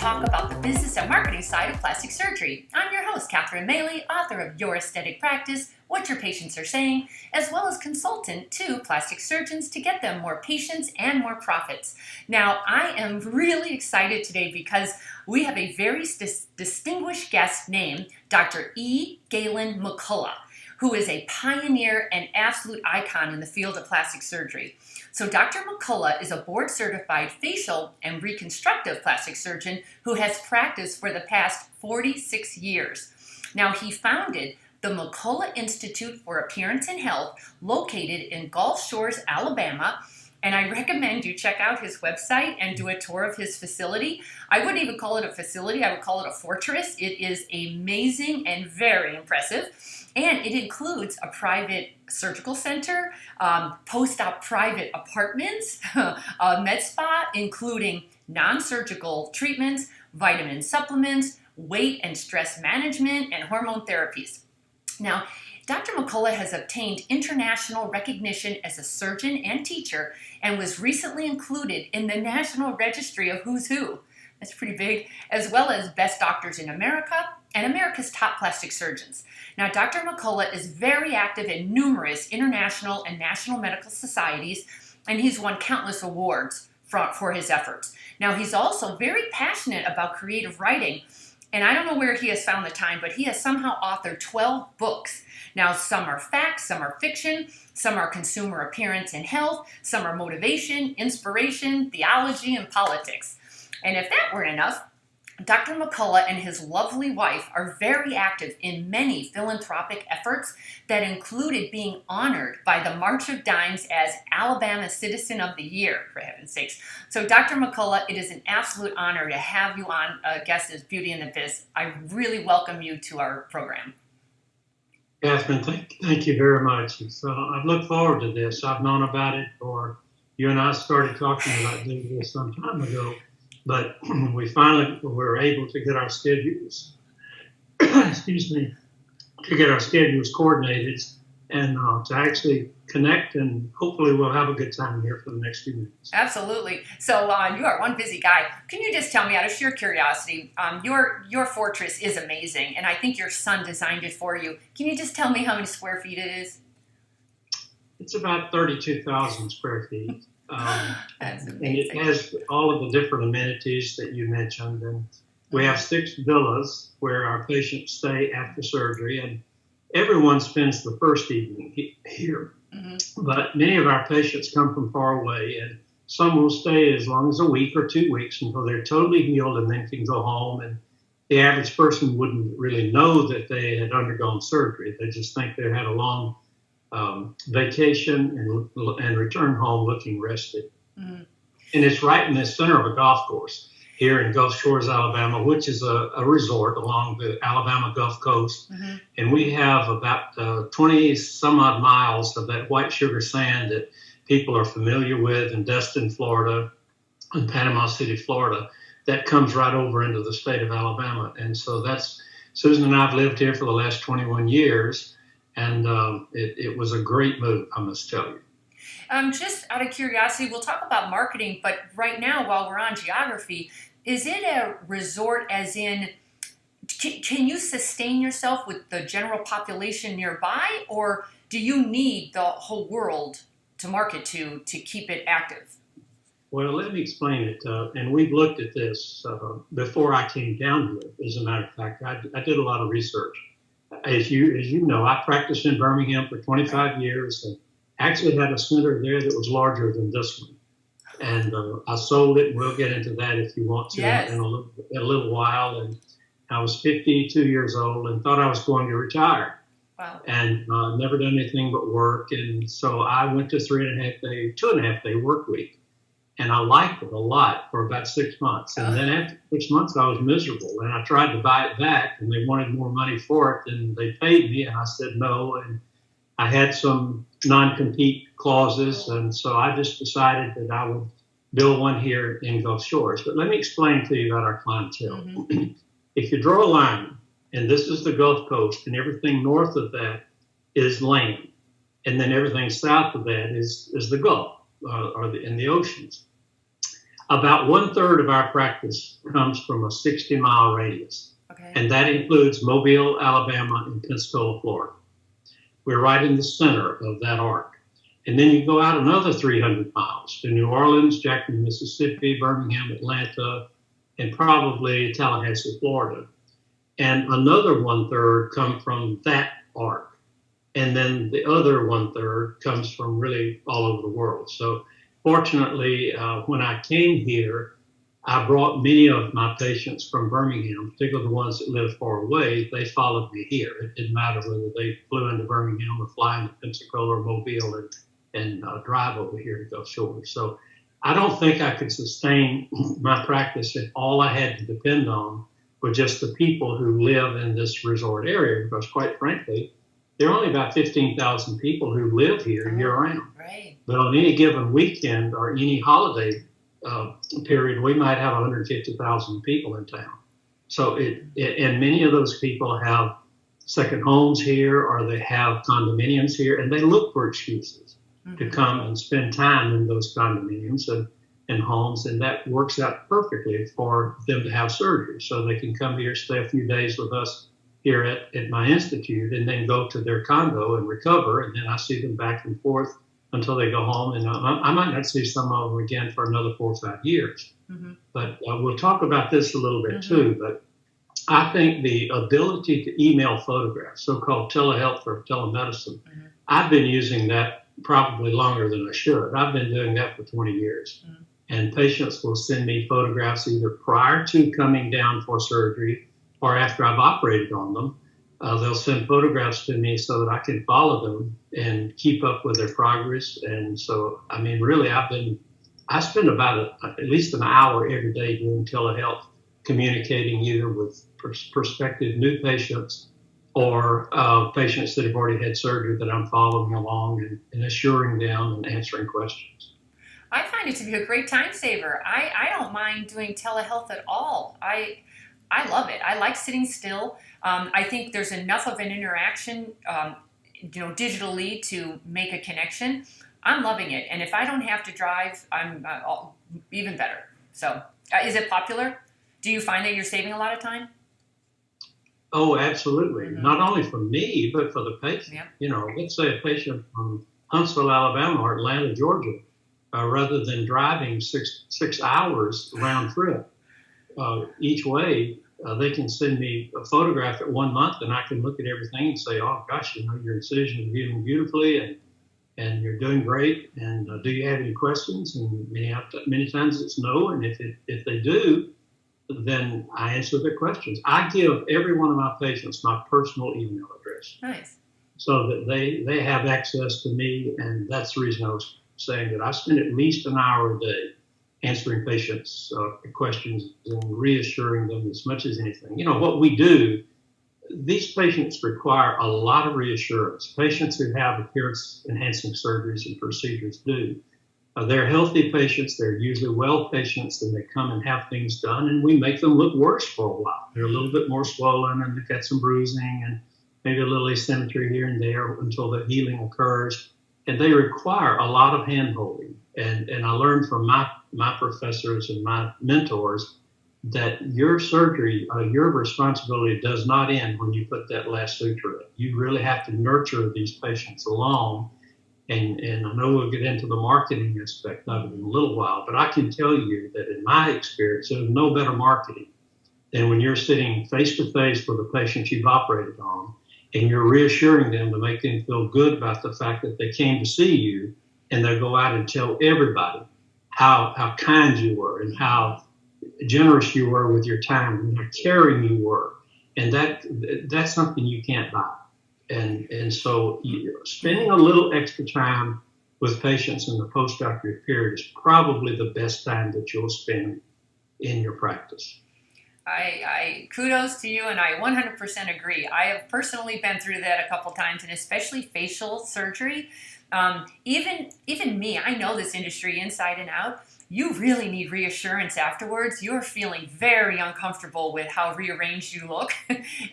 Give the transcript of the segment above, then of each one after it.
talk about the business and marketing side of plastic surgery. I'm your host, Catherine Maley, author of Your Aesthetic Practice, What Your Patients Are Saying, as well as consultant to plastic surgeons to get them more patients and more profits. Now, I am really excited today because we have a very distinguished guest named Dr. Gaylon McCollough, who is a pioneer and absolute icon in the field of plastic surgery. So Dr. McCollough is a board-certified facial and reconstructive plastic surgeon who has practiced for the past 46 years. Now, he founded the McCollough Institute for Appearance and Health, located in Gulf Shores, Alabama, and I recommend you check out his website and do a tour of his facility. I wouldn't even call it a facility, I would call it a fortress. It is amazing and very impressive. And it includes a private surgical center, post-op private apartments, a med spa, including non-surgical treatments, vitamin supplements, weight and stress management, and hormone therapies. Now, Dr. McCollough has obtained international recognition as a surgeon and teacher and was recently included in the National Registry of Who's Who. That's pretty big, as well as Best Doctors in America and America's Top Plastic Surgeons. Now, Dr. McCollough is very active in numerous international and national medical societies, and he's won countless awards for his efforts. Now, he's also very passionate about creative writing, and I don't know where he has found the time, but he has somehow authored 12 books. Now, some are facts, some are fiction, some are consumer appearance and health, some are motivation, inspiration, theology, and politics. And if that weren't enough, Dr. McCollough and his lovely wife are very active in many philanthropic efforts that included being honored by the March of Dimes as Alabama Citizen of the Year, for heaven's sakes. So Dr. McCollough, it is an absolute honor to have you on guest as Beauty in the Biz. I really welcome you to our program. Catherine, thank you very much. I've looked forward to this. I've known about it, or you and I started talking about doing this some time ago. But we finally were able to get our schedules, to get our schedules coordinated and to actually connect, and hopefully we'll have a good time here for the next few minutes. Absolutely. So you are one busy guy. Can you just tell me, out of sheer curiosity, your fortress is amazing, and I think your son designed it for you. Can you just tell me how many square feet it is? It's about 32,000 square feet. That's amazing. And it has all of the different amenities that you mentioned. And we have 6 villas where our patients stay after surgery, and everyone spends the first evening here. Mm-hmm. But many of our patients come from far away, and some will stay as long as a week or 2 weeks until they're totally healed and then can go home. And the average person wouldn't really know that they had undergone surgery. They just think they had a long vacation and return home looking rested. Mm-hmm. And it's right in the center of a golf course here in Gulf Shores, Alabama, which is a resort along the Alabama Gulf Coast. Mm-hmm. And we have about 20 some odd miles of that white sugar sand that people are familiar with in Destin, Florida, and Panama City, Florida, that comes right over into the state of Alabama. And so Susan and I have lived here for the last 21 years. And it was a great move, I must tell you. Just out of curiosity, we'll talk about marketing, but right now, while we're on geography, is it a resort as in, can you sustain yourself with the general population nearby, or do you need the whole world to market to keep it active? Well, let me explain it. And we've looked at this before I came down here. As a matter of fact, I did a lot of research. As you know, I practiced in Birmingham for 25 years and actually had a center there that was larger than this one. And I sold it, and we'll get into that if you want to. Yes. in a little while. And I was 52 years old and thought I was going to retire. Wow. And never done anything but work. And so I went to 2.5 day work week. And I liked it a lot for about 6 months. And then after 6 months, I was miserable. And I tried to buy it back, and they wanted more money for it than they paid me. And I said no. And I had some non-compete clauses. And so I just decided that I would build one here in Gulf Shores. But let me explain to you about our clientele. Mm-hmm. If you draw a line, and this is the Gulf Coast, and everything north of that is land. And then everything south of that is the Gulf in the oceans. About 1/3 of our practice comes from a 60-mile radius, Okay. and that includes Mobile, Alabama, and Pensacola, Florida. We're right in the center of that arc. And then you go out another 300 miles to New Orleans, Jackson, Mississippi, Birmingham, Atlanta, and probably Tallahassee, Florida. And another 1/3 come from that arc. And then the other 1/3 comes from really all over the world. So fortunately, when I came here, I brought many of my patients from Birmingham, particularly the ones that live far away. They followed me here. It didn't matter whether they flew into Birmingham or fly into Pensacola or Mobile and drive over here to go shore. So I don't think I could sustain my practice if all I had to depend on were just the people who live in this resort area, because quite frankly, there are only about 15,000 people who live here year-round. Right. But on any given weekend or any holiday period, we might have 150,000 people in town. So and many of those people have second homes here, or they have condominiums here, and they look for excuses to come and spend time in those condominiums and homes, and that works out perfectly for them to have surgery. So they can come here, stay a few days with us here at my institute, and then go to their condo and recover, and then I see them back and forth until they go home, and I might not see some of them again for another 4 or 5 years. But we'll talk about this a little bit too, but I think the ability to email photographs, so-called telehealth or telemedicine, I've been using that probably longer than I should. I've been doing that for 20 years. And patients will send me photographs either prior to coming down for surgery or after I've operated on them. They'll send photographs to me so that I can follow them and keep up with their progress. And so, I mean, really, I spend about at least an hour every day doing telehealth, communicating either with prospective new patients or patients that have already had surgery that I'm following along and assuring them and answering questions. I find it to be a great time saver. I don't mind doing telehealth at all. I love it. I like sitting still. I think there's enough of an interaction, digitally to make a connection. I'm loving it. And if I don't have to drive, I'm even better. So is it popular? Do you find that you're saving a lot of time? Oh, absolutely. Not only for me, but for the patient. Yeah. You know, let's say a patient from Huntsville, Alabama, or Atlanta, Georgia, rather than driving six hours round trip each way, they can send me a photograph at 1 month, and I can look at everything and say, oh gosh, your incision is healing beautifully, and you're doing great. And do you have any questions? And many times it's no. And if they do, then I answer their questions. I give every one of my patients my personal email address. Nice. So that they have access to me, and that's the reason I was saying that I spend at least an hour a day answering patients' questions and reassuring them as much as anything. You know, what we do, these patients require a lot of reassurance. Patients who have appearance-enhancing surgeries and procedures do. They're healthy patients. They're usually well patients, and they come and have things done, and we make them look worse for a while. They're a little bit more swollen, and they've got some bruising and maybe a little asymmetry here and there until the healing occurs. And they require a lot of hand-holding. And I learned from my professors and my mentors that your surgery, your responsibility does not end when you put that last suture in. You really have to nurture these patients along. And I know we'll get into the marketing aspect of it in a little while, but I can tell you that in my experience, there's no better marketing than when you're sitting face-to-face with a patient you've operated on, and you're reassuring them to make them feel good about the fact that they came to see you, and they'll go out and tell everybody how kind you were and how generous you were with your time and how caring you were. And that's something you can't buy. And so spending a little extra time with patients in the postoperative period is probably the best time that you'll spend in your practice. I kudos to you, and I 100% agree. I have personally been through that a couple times, and especially facial surgery. Even me, I know this industry inside and out. You really need reassurance afterwards. You're feeling very uncomfortable with how rearranged you look,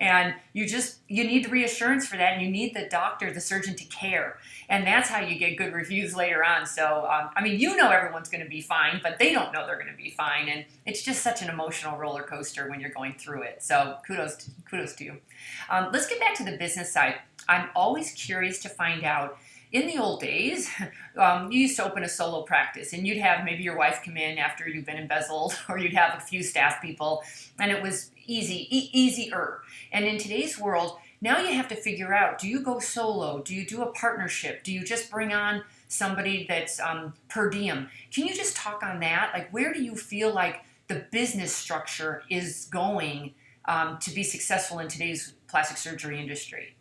and you need the reassurance for that, and you need the doctor, the surgeon, to care, and that's how you get good reviews later on. So, everyone's going to be fine, but they don't know they're going to be fine, and it's just such an emotional roller coaster when you're going through it. So, kudos to you. Let's get back to the business side. I'm always curious to find out. In the old days, you used to open a solo practice, and you'd have maybe your wife come in after you've been embezzled, or you'd have a few staff people, and it was easier. And in today's world, now you have to figure out, do you go solo? Do you do a partnership? Do you just bring on somebody that's per diem? Can you just talk on that? Like, where do you feel like the business structure is going to be successful in today's plastic surgery industry?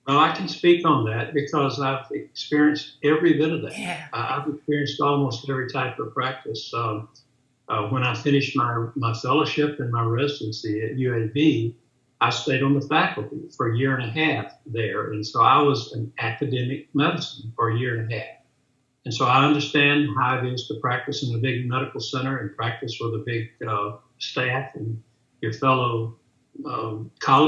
Well, I can speak on that because I've experienced every bit of that. Yeah. I've experienced almost every type of practice. When I finished my fellowship and my residency at UAB, I stayed on the faculty for a year and a half there. And so I was in academic medicine for a year and a half. And so I understand how it is to practice in a big medical center and practice with a big staff and your fellow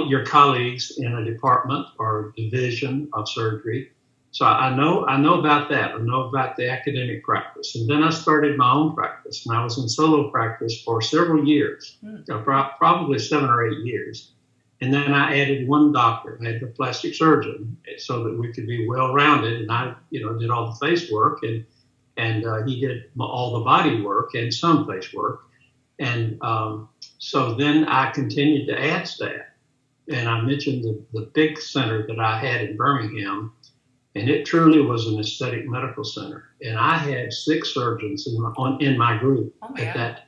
your colleagues in a department or division of surgery. So I know about that. I know about the academic practice. And then I started my own practice, and I was in solo practice for several years, probably 7 or 8 years. And then I added one doctor. I had the plastic surgeon so that we could be well-rounded. And I, did all the face work, and he did all the body work and some face work. And so then I continued to add staff. And I mentioned the big center that I had in Birmingham, and it truly was an aesthetic medical center. And I had 6 surgeons in my group at that time.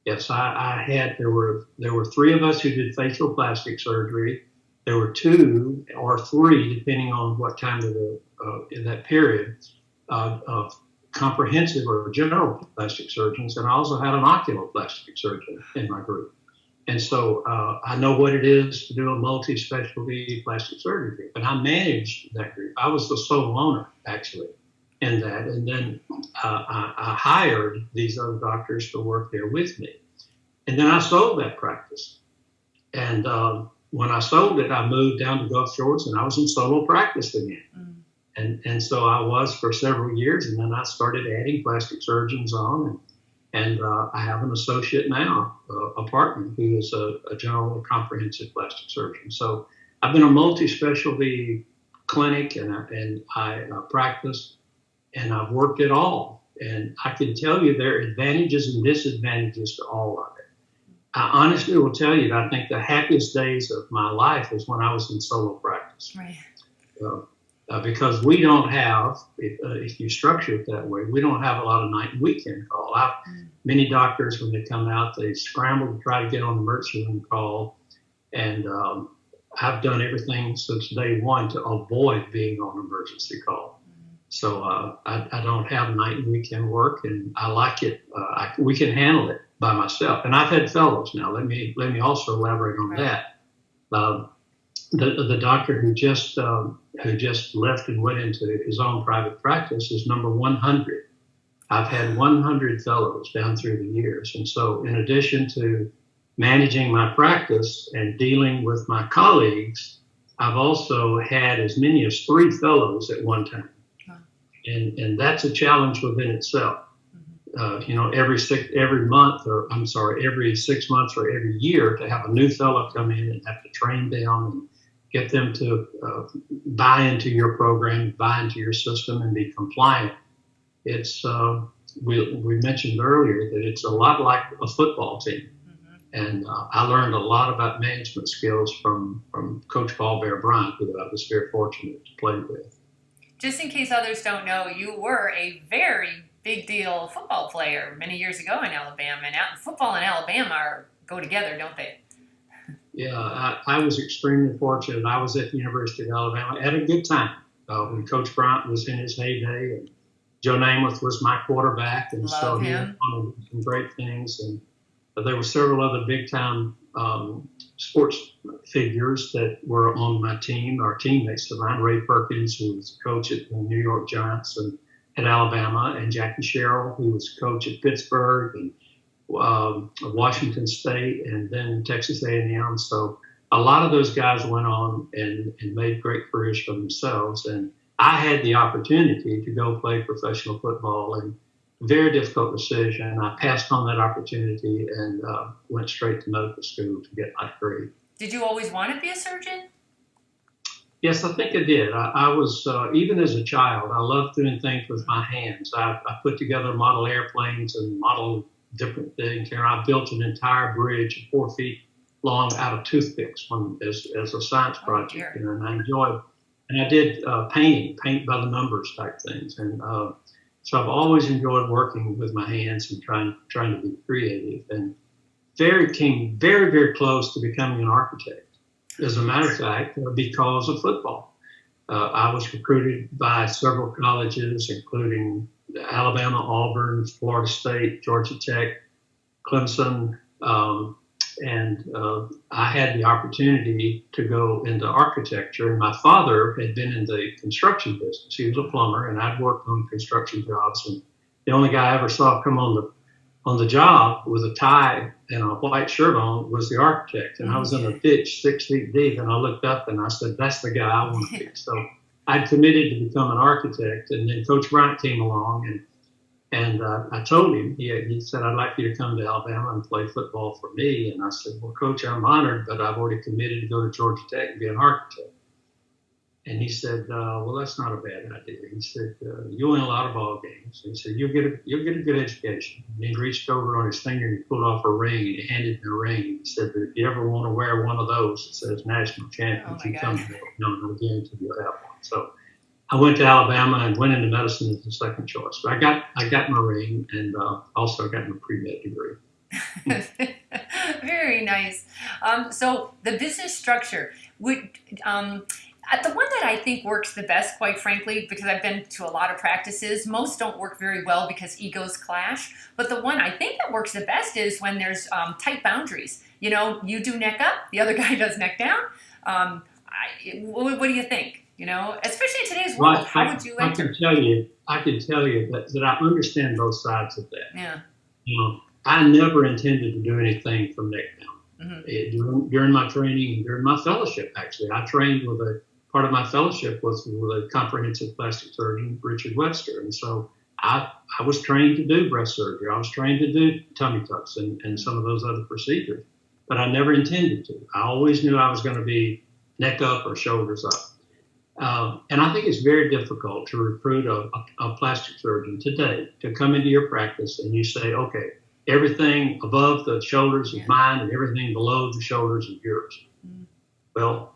Yes, there were 3 of us who did facial plastic surgery. There were 2 or 3, depending on what time of in that period, of comprehensive or general plastic surgeons, and I also had an oculoplastic surgeon in my group. And so I know what it is to do a multi-specialty plastic surgery group, and I managed that group. I was the sole owner, actually, in that. And then I hired these other doctors to work there with me. And then I sold that practice. And when I sold it, I moved down to Gulf Shores, and I was in solo practice again. And so I was for several years, and then I started adding plastic surgeons on, and I have an associate now, a partner who is a general or comprehensive plastic surgeon. So I've been a multi-specialty clinic, and I practice, and I've worked it all. And I can tell you there are advantages and disadvantages to all of it. I honestly will tell you that I think the happiest days of my life was when I was in solo practice. Right. Because we don't have, if you structure it that way, we don't have a lot of night and weekend call. Many doctors, when they come out, they scramble to try to get on the emergency room call. And I've done everything since day one to avoid being on emergency call. So I don't have night and weekend work, and I like it. We can handle it by myself. And I've had fellows now. Let me also elaborate on that. The doctor who just left and went into his own private practice is number 100. I've had 100 fellows down through the years. And so in addition to managing my practice and dealing with my colleagues, I've also had as many as 3 fellows at one time. And that's a challenge within itself. Every 6 months or every year to have a new fellow come in and have to train them and get them to buy into your program, buy into your system, and be compliant. It's we mentioned earlier that it's a lot like a football team, and I learned a lot about management skills from Coach Paul Bear Bryant, who I was very fortunate to play with. Just in case others don't know, you were a very big deal football player many years ago in Alabama, and football and Alabama go together, don't they? Yeah, I was extremely fortunate. I was at the University of Alabama at a good time when Coach Bryant was in his heyday, and Joe Namath was my quarterback, and so he was doing some great things. There were several other big-time sports figures that were on my team, our teammates of mine. Ray Perkins, who was coach at the New York Giants and at Alabama, and Jackie Sherrill, who was coach at Pittsburgh and Washington State, and then Texas A&M. So a lot of those guys went on and made great careers for themselves. And I had the opportunity to go play professional football, and very difficult decision. I passed on that opportunity and went straight to medical school to get my degree. Did you always want to be a surgeon? Yes, I think I did. I was, even as a child, I loved doing things with my hands. I put together model airplanes and model different things. And I built an entire bridge 4 feet long out of toothpicks as a science project. And I enjoyed, and I did paint by the numbers type things. And so I've always enjoyed working with my hands and trying to be creative. And came very, very close to becoming an architect. As a matter of fact, because of football. I was recruited by several colleges, including Alabama, Auburn, Florida State, Georgia Tech, Clemson, and I had the opportunity to go into architecture. And my father had been in the construction business. He was a plumber, and I'd worked on construction jobs. And the only guy I ever saw come on the job with a tie and a white shirt on was the architect. And I was in a ditch 6 feet deep, and I looked up and I said, that's the guy I want to be. So I'd committed to become an architect. And then Coach Bryant came along, and I told him, he said, I'd like you to come to Alabama and play football for me. And I said, well, Coach, I'm honored, but I've already committed to go to Georgia Tech and be an architect. And he said, well, that's not a bad idea. He said, you win a lot of ball games. He said, you'll get a good education. And he reached over on his finger and he pulled off a ring, and he handed me a ring. He said, if you ever want to wear one of those, it says national champion, you come to me. No, guarantee you'll have one. So I went to Alabama and went into medicine as a second choice. But I got my ring, and also got my pre-med degree. Very nice. So the business structure would. The one that I think works the best, quite frankly, because I've been to a lot of practices, most don't work very well because egos clash. But the one I think that works the best is when there's tight boundaries. You know, you do neck up, the other guy does neck down. What do you think? You know, especially in today's world, well, how would you enter? I can tell you that I understand both sides of that. Yeah. You know, I never intended to do anything from neck down. Mm-hmm. During my training and during my fellowship, actually, I trained with part of my fellowship was with a comprehensive plastic surgeon, Richard Webster. And so I was trained to do breast surgery. I was trained to do tummy tucks and some of those other procedures, but I never intended to. I always knew I was going to be neck up or shoulders up. And I think it's very difficult to recruit a plastic surgeon today to come into your practice and you say, okay, everything above the shoulders is mine and everything below the shoulders is yours. Mm-hmm. Well,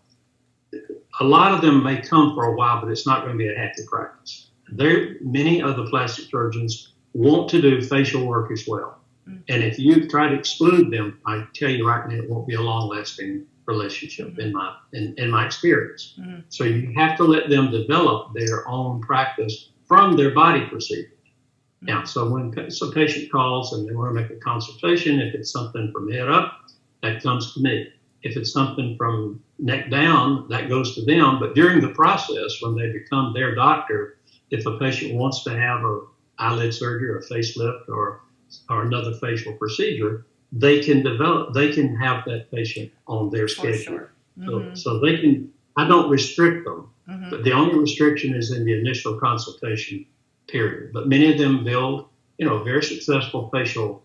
a lot of them may come for a while, but it's not going to be a happy practice. Many of the plastic surgeons want to do facial work as well. Mm-hmm. And if you try to exclude them, I tell you right now, it won't be a long-lasting relationship mm-hmm. in my experience. Mm-hmm. So you have to let them develop their own practice from their body procedures. Mm-hmm. Now, so when a patient calls and they want to make a consultation, if it's something from head up, that comes to me. If it's something from neck down, that goes to them. But during the process, when they become their doctor, if a patient wants to have an eyelid surgery or a facelift or another facial procedure, they can have that patient on their schedule. Sure. Mm-hmm. So they can, I don't restrict them. Mm-hmm. But the only restriction is in the initial consultation period. But many of them build, very successful facial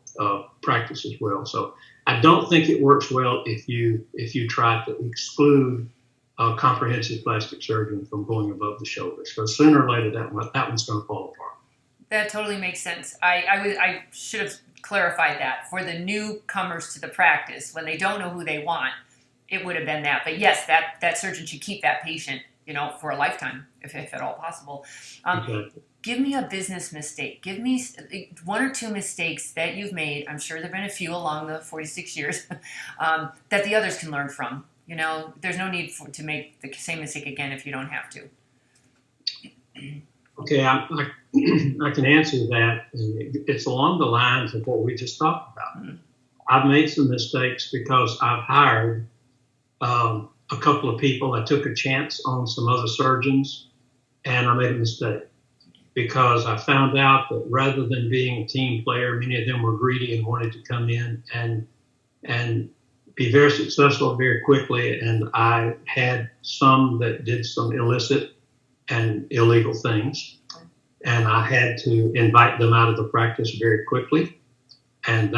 practice as well. So I don't think it works well if you try to exclude a comprehensive plastic surgeon from going above the shoulders, because sooner or later that one's going to fall apart. That totally makes sense. I should have clarified that for the newcomers to the practice when they don't know who they want. It would have been that, but yes, that surgeon should keep that patient, for a lifetime if at all possible. Exactly. Give me a business mistake. Give me one or two mistakes that you've made. I'm sure there have been a few along the 46 years that the others can learn from. There's no need to make the same mistake again if you don't have to. Okay, I can answer that. It's along the lines of what we just talked about. Mm-hmm. I've made some mistakes because I've hired a couple of people. I took a chance on some other surgeons, and I made a mistake because I found out that rather than being a team player, many of them were greedy and wanted to come in and be very successful very quickly. And I had some that did some illicit and illegal things, and I had to invite them out of the practice very quickly. And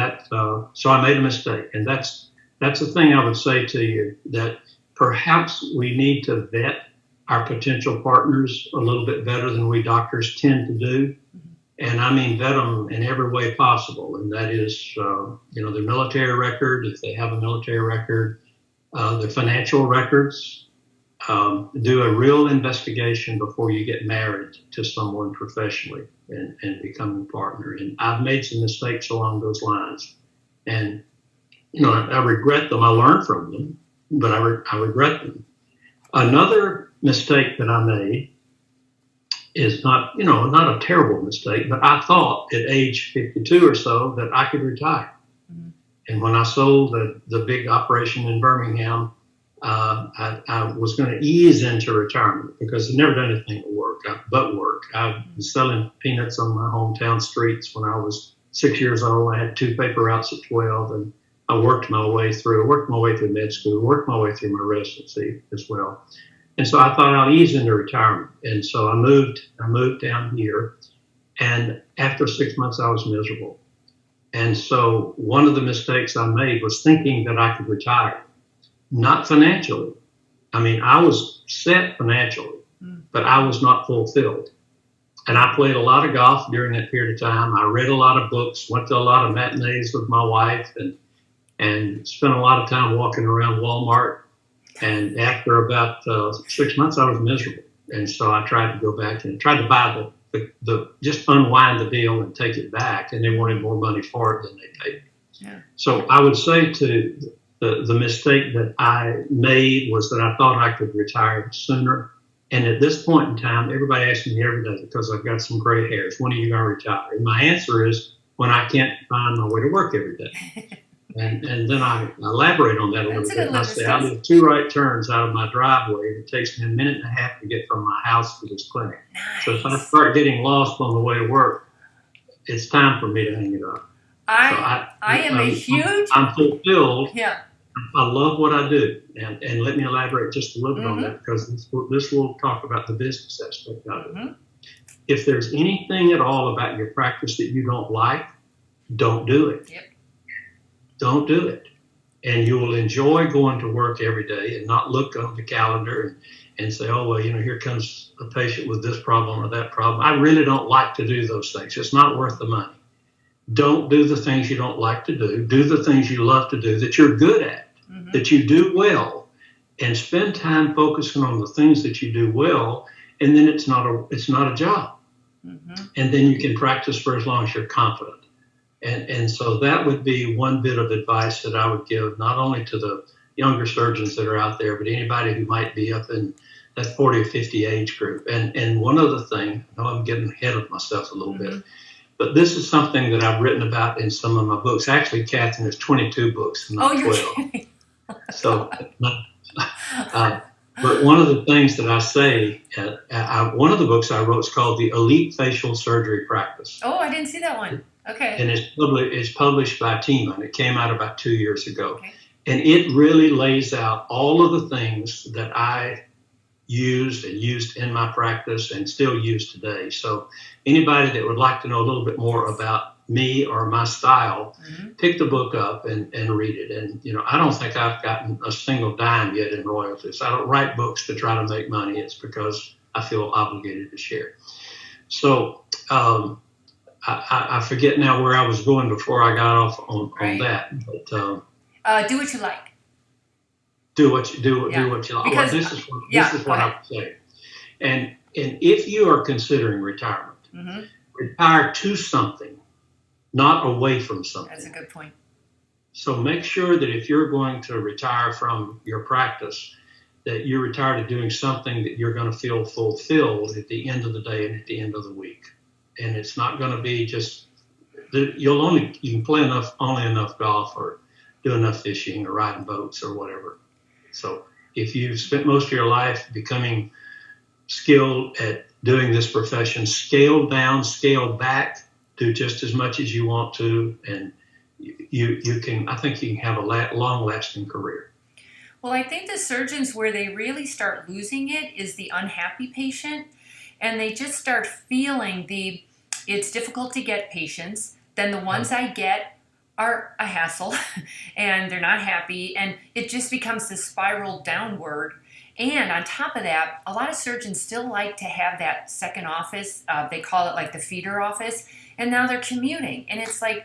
so I made a mistake. And that's the thing I would say to you, that perhaps we need to vet our potential partners a little bit better than we doctors tend to do. And I mean vet them in every way possible. And that is, their military record, if they have a military record, their financial records. Do a real investigation before you get married to someone professionally and become a partner. And I've made some mistakes along those lines. And, I regret them. I learned from them, but I regret them. Another mistake that I made is not a terrible mistake, but I thought at age 52 or so that I could retire. Mm-hmm. And when I sold the big operation in Birmingham, I was going to ease into retirement because I'd never done anything but work. I was selling peanuts on my hometown streets when I was 6 years old. I had 2 paper routes at 12, and I worked my way through med school, worked my way through my residency as well. And so I thought I'll ease into retirement. And so I moved down here, and after 6 months I was miserable. And so one of the mistakes I made was thinking that I could retire. Not financially. I mean, I was set financially, but I was not fulfilled. And I played a lot of golf during that period of time. I read a lot of books, went to a lot of matinees with my wife, and spent a lot of time walking around Walmart. And after about 6 months, I was miserable. And so I tried to go back and tried to buy the just unwind the deal and take it back. And they wanted more money for it than they paid. Yeah. So I would say the mistake that I made was that I thought I could retire sooner. And at this point in time, everybody asks me every day, because I've got some gray hairs, when are you going to retire? And my answer is when I can't find my way to work every day. And then I elaborate on that a little bit. And I say, I live 2 right turns out of my driveway. It takes me a minute and a half to get from my house to this clinic. Nice. So if I start getting lost on the way to work, it's time for me to hang it up. I'm fulfilled. Yeah. I love what I do. And let me elaborate just a little bit on that, because this will talk about the business aspect of it. Mm-hmm. If there's anything at all about your practice that you don't like, don't do it. Yep. Don't do it. And you will enjoy going to work every day and not look on the calendar and say, oh, well, here comes a patient with this problem or that problem. I really don't like to do those things. It's not worth the money. Don't do the things you don't like to do. Do the things you love to do, that you're good at, that you do well, and spend time focusing on the things that you do well. And then it's not a job. Mm-hmm. And then you can practice for as long as you're confident. And so that would be one bit of advice that I would give, not only to the younger surgeons that are out there, but anybody who might be up in that 40 or 50 age group. And one other thing, I know I'm getting ahead of myself a little bit, but this is something that I've written about in some of my books. Actually, Catherine, there's 22 books, not 12. You're kidding. So, but one of the things that I say, one of the books I wrote is called The Elite Facial Surgery Practice. Oh, I didn't see that one. Okay. And it's published by Teman. It came out about 2 years ago. Okay. And it really lays out all of the things that I used in my practice and still use today. So anybody that would like to know a little bit more about me or my style, pick the book up and read it. And, I don't think I've gotten a single dime yet in royalties. I don't write books to try to make money. It's because I feel obligated to share. So, I forget now where I was going before I got off on that. But do what you like. Do what you like. Because, this is what I would say. And if you are considering retirement, retire to something, not away from something. That's a good point. So make sure that if you're going to retire from your practice, that you retire to doing something that you're going to feel fulfilled at the end of the day and at the end of the week. And it's not going to be just you can play only enough golf or do enough fishing or riding boats or whatever. So if you've spent most of your life becoming skilled at doing this profession, scale down, scale back, do just as much as you want to, and you can, I think you can have a long-lasting career. Well, I think the surgeons where they really start losing it is the unhappy patient, and they just start feeling it's difficult to get patients. Then the ones I get are a hassle and they're not happy, and it just becomes this spiral downward. And on top of that, a lot of surgeons still like to have that second office. They call it like the feeder office, and now they're commuting. And it's like,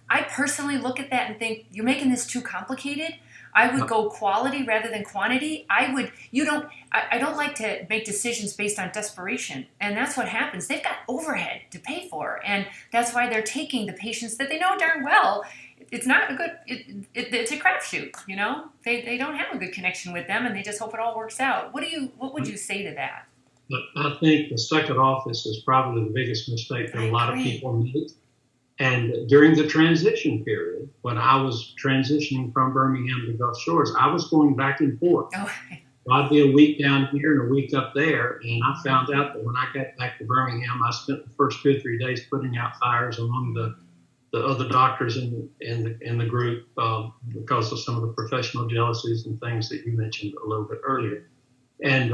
I personally look at that and think, you're making this too complicated. I would go quality rather than quantity. I don't like to make decisions based on desperation. And that's what happens. They've got overhead to pay for. And that's why they're taking the patients that they know darn well. It's not a good, it's a crapshoot, you know? They don't have a good connection with them, and they just hope it all works out. What would you say to that? I think the second office is probably the biggest mistake that a lot of people make. And during the transition period, when I was transitioning from Birmingham to Gulf Shores, I was going back and forth. Oh. I'd be a week down here and a week up there. And I found out that when I got back to Birmingham, I spent the first 2 or 3 days putting out fires among the other doctors in the group because of some of the professional jealousies and things that you mentioned a little bit earlier. And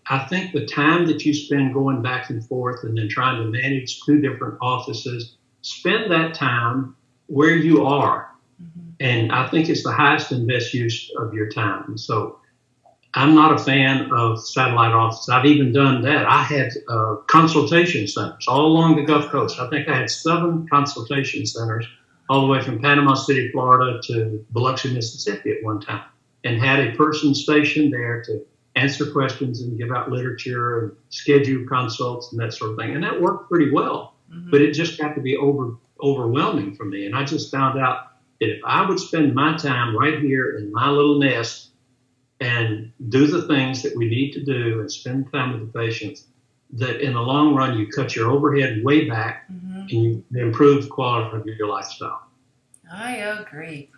I think the time that you spend going back and forth and then trying to manage 2 different offices, spend that time where you are. Mm-hmm. And I think it's the highest and best use of your time. So I'm not a fan of satellite offices. I've even done that. I had consultation centers all along the Gulf Coast. I think I had 7 consultation centers all the way from Panama City, Florida to Biloxi, Mississippi at one time, and had a person stationed there to answer questions and give out literature and schedule consults and that sort of thing. And that worked pretty well, but it just got to be overwhelming for me. And I just found out that if I would spend my time right here in my little nest and do the things that we need to do and spend time with the patients, that in the long run, you cut your overhead way back and you improve the quality of your lifestyle. I agree.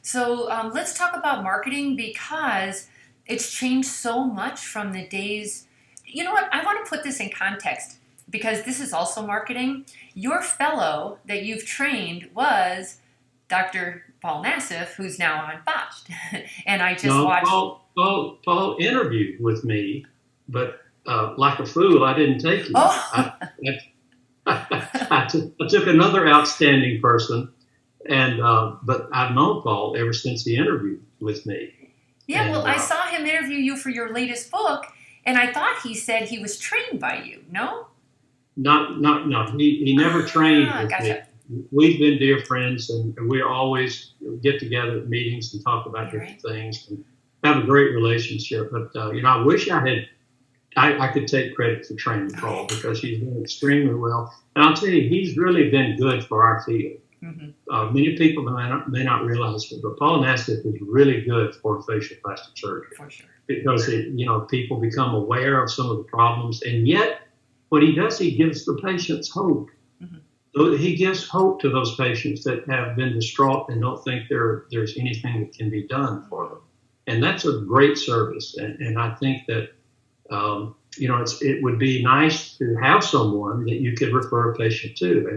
So let's talk about marketing, because it's changed so much from the days. You know what? I want to put this in context because this is also marketing. Your fellow that you've trained was Dr. Paul Nassif, who's now on Botched. And I just watched. Paul interviewed with me, but like a fool, I didn't take him. Oh. I took another outstanding person, and but I've known Paul ever since he interviewed with me. Yeah, well, I saw him interview you for your latest book, and I thought he said he was trained by you. No? No. He never trained with gotcha. me. We've been dear friends, and we always get together at meetings and talk about different things and have a great relationship. But I wish I could take credit for training Paul, because he's done extremely well. And I'll tell you, he's really been good for our field. Mm-hmm. Many people may not realize it, but Paul Nassif is really good for facial plastic surgery. For sure. Because people become aware of some of the problems, and yet what he does, he gives the patients hope. Mm-hmm. So he gives hope to those patients that have been distraught and don't think there's anything that can be done for them. And that's a great service. And I think that it would be nice to have someone that you could refer a patient to.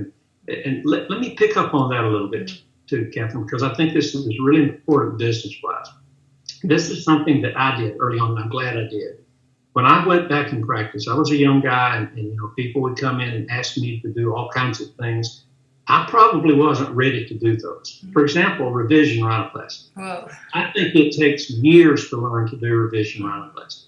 And let me pick up on that a little bit too, Catherine, because I think this is really important business-wise. This is something that I did early on, and I'm glad I did. When I went back in practice, I was a young guy, and people would come in and ask me to do all kinds of things. I probably wasn't ready to do those. For example, revision rhinoplasty. Whoa. I think it takes years to learn to do revision rhinoplasty.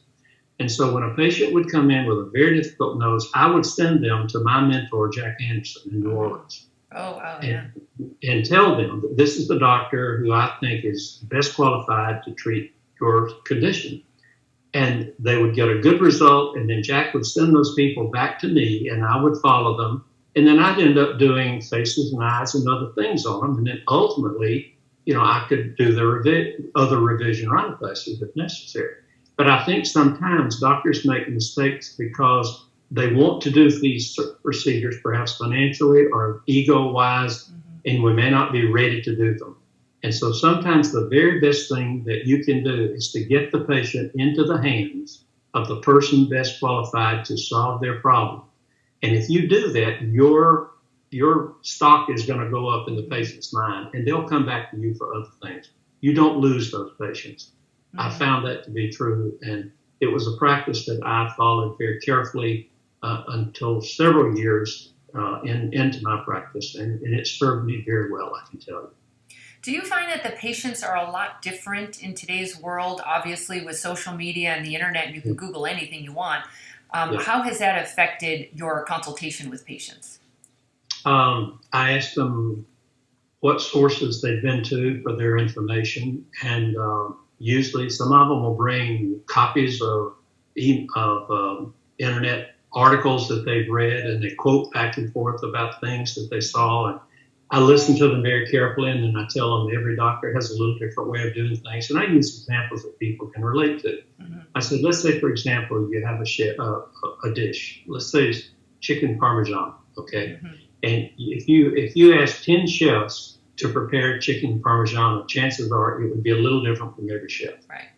And so when a patient would come in with a very difficult nose, I would send them to my mentor, Jack Anderson, in New Orleans. Oh, wow, yeah. And tell them that this is the doctor who I think is best qualified to treat your condition. And they would get a good result, and then Jack would send those people back to me, and I would follow them. And then I'd end up doing faces and eyes and other things on them. And then ultimately, I could do the other revision rhinoplasties if necessary. But I think sometimes doctors make mistakes because they want to do these procedures, perhaps financially or ego-wise, and we may not be ready to do them. And so sometimes the very best thing that you can do is to get the patient into the hands of the person best qualified to solve their problem. And if you do that, your stock is going to go up in the patient's mind, and they'll come back to you for other things. You don't lose those patients. I found that to be true, and it was a practice that I followed very carefully until several years into my practice, and it served me very well, I can tell you. Do you find that the patients are a lot different in today's world, obviously with social media and the internet, and you can Google anything you want? How has that affected your consultation with patients? I asked them what sources they've been to for their information, and usually some of them will bring copies of internet articles that they've read, and they quote back and forth about things that they saw. And I listen to them very carefully, and then I tell them every doctor has a little different way of doing things, and I use examples that people can relate to. I said, let's say, for example, you have a dish. Let's say it's chicken parmesan, okay? And if you ask 10 chefs to prepare chicken parmesan, chances are it would be a little different from every chef. Right.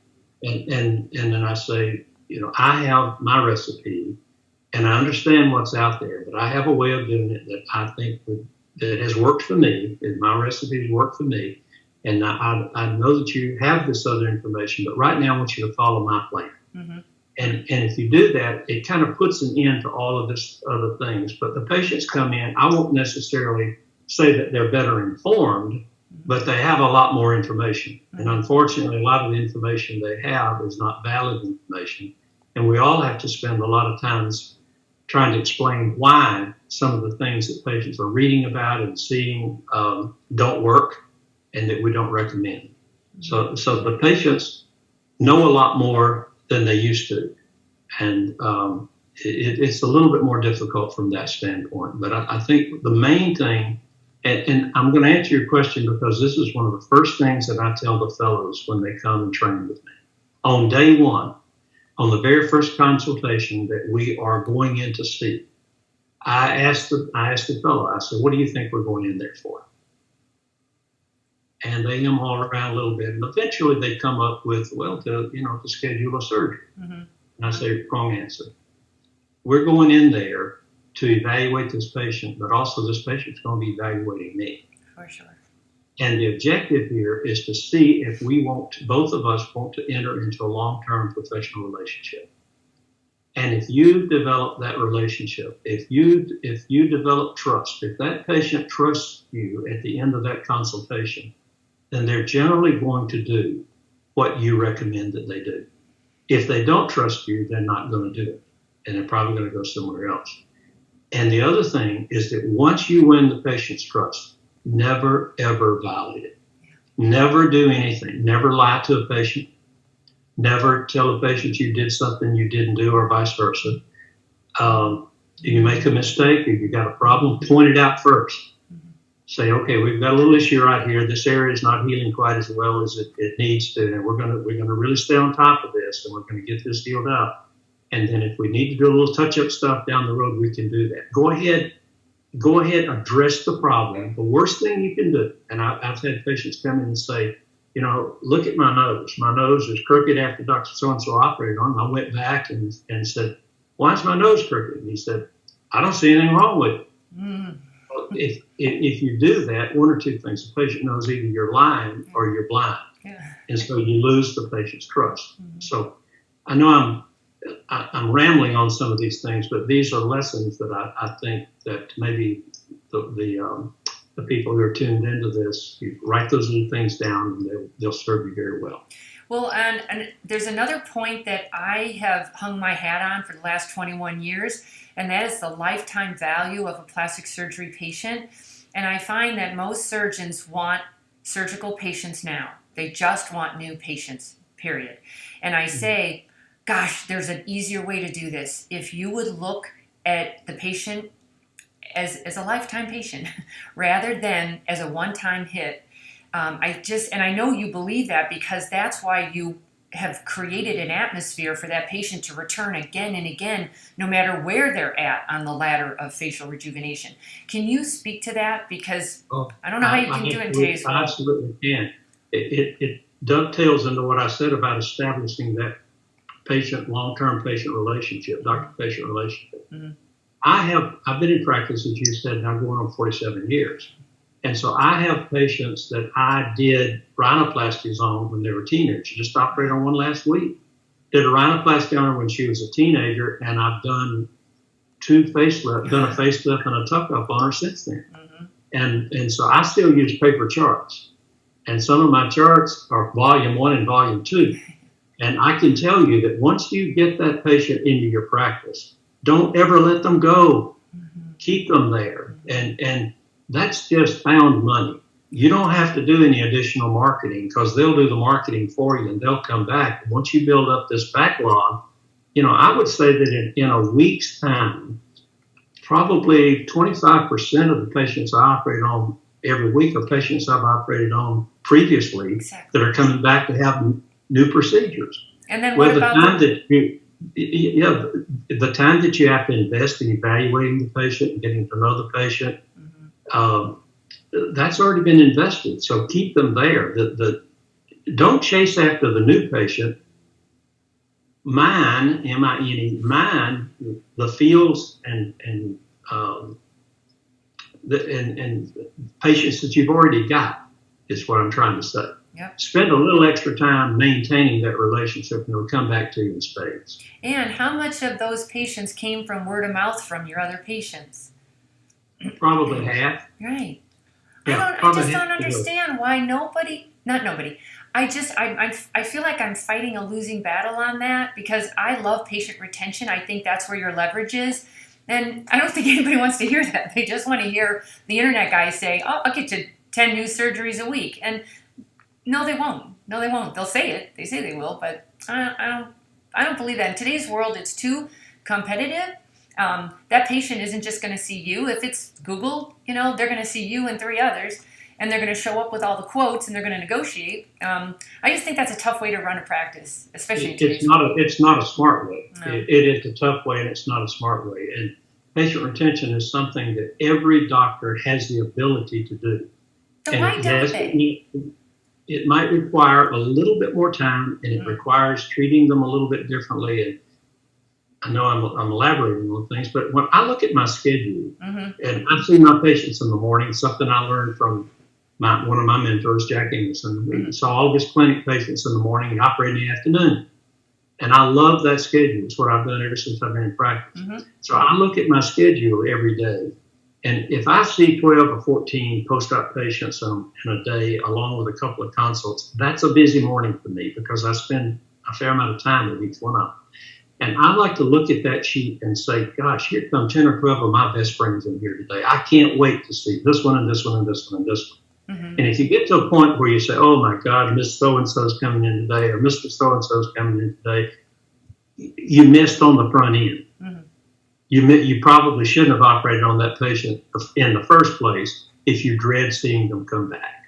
And then I say, I have my recipe, and I understand what's out there, but I have a way of doing it that I think that has worked for me, and my recipes work for me. And I know that you have this other information, but right now I want you to follow my plan. And if you do that, it kind of puts an end to all of this other things. But the patients come in, I won't necessarily say that they're better informed, but they have a lot more information. And unfortunately, a lot of the information they have is not valid information. And we all have to spend a lot of times trying to explain why some of the things that patients are reading about and seeing don't work, and that we don't recommend. So the patients know a lot more than they used to. And it's a little bit more difficult from that standpoint. But I think the main thing, and I'm going to answer your question because this is one of the first things that I tell the fellows when they come and train with me. On day one, on the very first consultation that we are going in to see, I asked the fellow, I said, what do you think we're going in there for? And they hem all around a little bit, and eventually they come up with, to schedule a surgery. And I say, wrong answer. We're going in there to evaluate this patient, but also this patient's going to be evaluating me. For sure. And the objective here is to see if both of us want to enter into a long-term professional relationship. And if you develop that relationship, if you develop trust, if that patient trusts you at the end of that consultation, then they're generally going to do what you recommend that they do. If they don't trust you, they're not going to do it, and they're probably going to go somewhere else. And the other thing is that once you win the patient's trust, never, ever violate it. Never do anything. Never lie to a patient. Never tell a patient you did something you didn't do, or vice versa. If you make a mistake, if you got a problem, point it out first. Say, okay, we've got a little issue right here. This area is not healing quite as well as it needs to, and we're gonna really stay on top of this, and we're gonna get this healed out. And then if we need to do a little touch-up stuff down the road, we can do that. Go ahead, address the problem. The worst thing you can do, and I've had patients come in and say, look at my nose. My nose is crooked after Dr. So-and-so operated on it. I went back and said, why is my nose crooked? And he said, I don't see anything wrong with it. Well, if you do that, one or two things. The patient knows either you're lying or you're blind. And so you lose the patient's trust. So I know I'm rambling on some of these things, but these are lessons that I think that maybe the people who are tuned into this, you write those little things down, and they'll serve you very well. Well, and there's another point that I have hung my hat on for the last 21 years, and that is the lifetime value of a plastic surgery patient. And I find that most surgeons want surgical patients now. They just want new patients, period. And I say, gosh, there's an easier way to do this. If you would look at the patient as a lifetime patient rather than as a one-time hit. And I know you believe that because that's why you have created an atmosphere for that patient to return again and again, no matter where they're at on the ladder of facial rejuvenation. Can you speak to that? Because I don't know how you can do it in today's world. I absolutely can. It dovetails into what I said about establishing that long-term patient relationship, doctor-patient relationship. Mm-hmm. I've been in practice, as you said, now going on 47 years. And so I have patients that I did rhinoplasties on when they were teenagers. Just operated on one last week. Did a rhinoplasty on her when she was a teenager, and I've done done a facelift and a tuck-up on her since then. Mm-hmm. And so I still use paper charts. And some of my charts are volume 1 and volume 2. And I can tell you that once you get that patient into your practice, don't ever let them go. Mm-hmm. Keep them there. Mm-hmm. And that's just found money. You don't have to do any additional marketing because they'll do the marketing for you and they'll come back. Once you build up this backlog, I would say that in a week's time, probably 25% of the patients I operate on every week are patients I've operated on previously. Exactly. That are coming back to have new procedures. And then what about the time that you have to invest in evaluating the patient and getting to know the patient, that's already been invested. So keep them there. Don't chase after the new patient. Mine, M-I-N-E, the fields and patients that you've already got is what I'm trying to say. Yep. Spend a little extra time maintaining that relationship and it'll come back to you in spades. And how much of those patients came from word of mouth from your other patients? Probably half. Right. Yeah, I just don't understand why I feel like I'm fighting a losing battle on that because I love patient retention. I think that's where your leverage is. And I don't think anybody wants to hear that. They just want to hear the internet guys say, oh, I'll get you 10 new surgeries a week. And no, they won't. They'll say it. They say they will, but I don't believe that. In today's world, it's too competitive. That patient isn't just going to see you. If it's Google, they're going to see you and 3 others, and they're going to show up with all the quotes, and they're going to negotiate. I just think that's a tough way to run a practice, especially in today's world. It's not a smart way. No. It is a tough way, and it's not a smart way. And patient retention is something that every doctor has the ability to do. So why don't they? It might require a little bit more time, and it requires treating them a little bit differently. And I know I'm elaborating on things, but when I look at my schedule, and I see my patients in the morning, something I learned from one of my mentors, Jack Emerson. We saw all of his clinic patients in the morning and operate in the afternoon. And I love that schedule. It's what I've done ever since I've been in practice. So I look at my schedule every day. And if I see 12 or 14 post-op patients in a day, along with a couple of consults, that's a busy morning for me because I spend a fair amount of time with each one of them. And I like to look at that sheet and say, gosh, here come 10 or 12 of my best friends in here today. I can't wait to see this one and this one and this one and this one. And if you get to a point where you say, oh my God, Miss So-and-so's coming in today, or Mr. So-and-so's coming in today, you missed on the front end. You probably shouldn't have operated on that patient in the first place if you dread seeing them come back.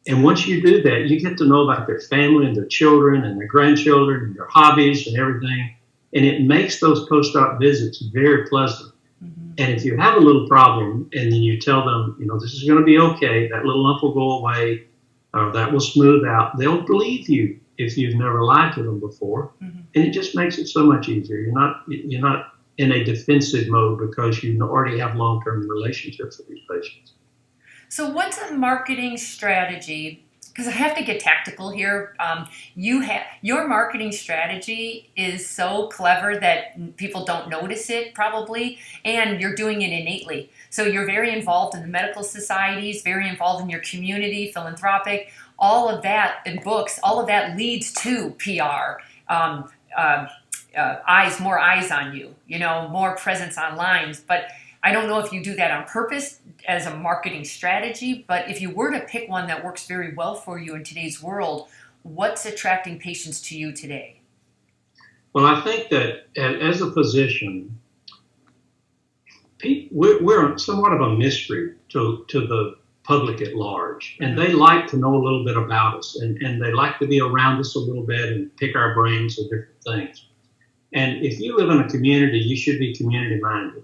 And once you do that, you get to know about their family and their children and their grandchildren and their hobbies and everything. And it makes those post-op visits very pleasant. And if you have a little problem and then you tell them, this is going to be okay, that little lump will go away, or that will smooth out, they'll believe you if you've never lied to them before. And it just makes it so much easier. You're not in a defensive mode because you already have long-term relationships with these patients. So what's a marketing strategy? Because I have to get tactical here. Your marketing strategy is so clever that people don't notice it probably, and you're doing it innately. So you're very involved in the medical societies, very involved in your community, philanthropic, all of that, in books, all of that leads to PR, more eyes on you, more presence online. But I don't know if you do that on purpose as a marketing strategy, but if you were to pick one that works very well for you in today's world, what's attracting patients to you today? Well, I think that as a physician, we're somewhat of a mystery to the public at large. And they like to know a little bit about us, and they like to be around us a little bit and pick our brains on different things. And if you live in a community, you should be community minded.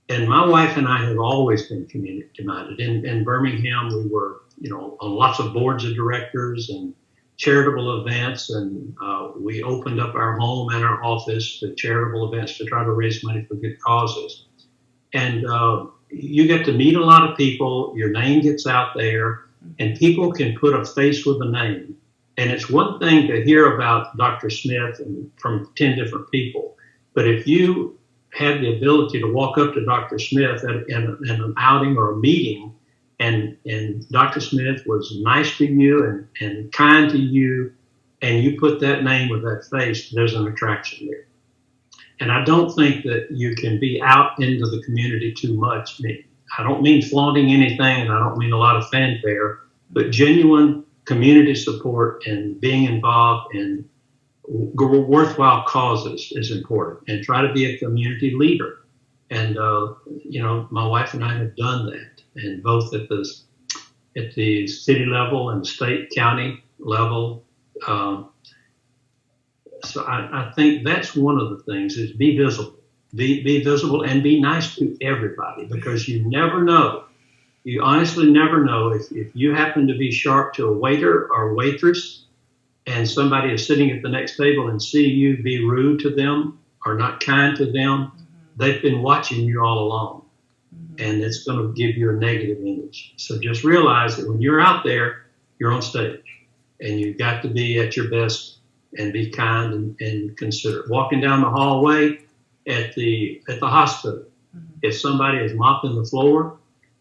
And my wife and I have always been community minded. In Birmingham, we were, on lots of boards of directors and charitable events, and we opened up our home and our office to charitable events to try to raise money for good causes. And you get to meet a lot of people, your name gets out there, and people can put a face with a name. And it's one thing to hear about Dr. Smith and from 10 different people, but if you have the ability to walk up to Dr. Smith at an outing or a meeting, and Dr. Smith was nice to you and kind to you, and you put that name with that face, there's an attraction there. And I don't think that you can be out into the community too much. I don't mean flaunting anything, and I don't mean a lot of fanfare, but genuine community support and being involved in worthwhile causes is important, and try to be a community leader. And, my wife and I have done that, and both at the city level and state, county level. So I think that's one of the things is be visible. Be visible and be nice to everybody, because you never know. You honestly never know if you happen to be sharp to a waiter or waitress, and somebody is sitting at the next table and see you be rude to them or not kind to them, they've been watching you all along, and it's going to give you a negative image. So just realize that when you're out there, you're on stage, and you've got to be at your best and be kind and considerate. Walking down the hallway at the hospital, if somebody is mopping the floor,